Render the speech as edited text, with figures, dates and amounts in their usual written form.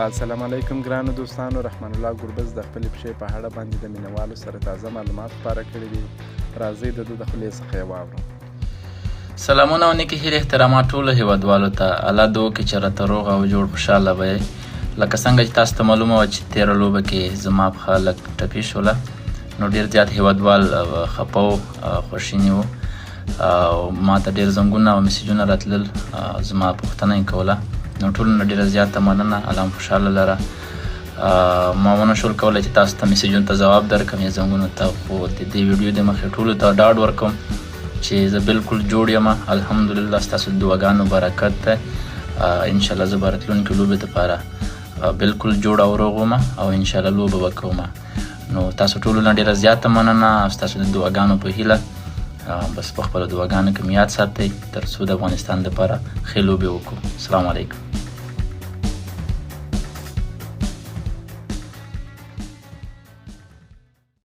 السلام علیکم ګرانو دوستانو. رحمان الله ګربز د خپلې پښې په اړه باندې د مینوالو سره تازه معلومات خپاره کړي دي. راځئ د ده د خولې څخه یې واورو. سلامونه او نیکې هیلې احترامات ټولو هیوادوالو ته. الله دې وکړي چې راته روغ او جوړ خوشحاله به یې. لکه څنګه چې تاسو ته معلومه وه چې تېره لوبه کې زما پښه لږ ټپي شوله، نو ډېر زیات هیوادوال خفه وو، خواشیني وو او ما ته ډېر زنګونه او میسیجونه راتلل، زما پوښتنه یې کوله. نو ټولو نه ډېره زیاته مننه. الله هم خوشحاله لره. ما ونه شول کولی چې تاسو ته میسیجونو ته ځواب درکړم یا زنګونو ته، خو د دې ویډیو د مخې ټولو ته ډاډ ورکوم چې زه بالکل جوړ یم. الحمدلله ستاسو د دعاګانو برکت دی. انشاءالله زه به راتلونکي لوبې دپاره بالکل جوړ او روغ وم او انشاءالله لوبه به کوم. نو تاسو ټولو نه ډېره زیاته مننه. ستاسو د دعاګانو په هیله بس په خپلو دعاګانو کې مې یاد ساتئ تر څو د افغانستان دپاره ښې لوبې وکړو. السلام علیکم.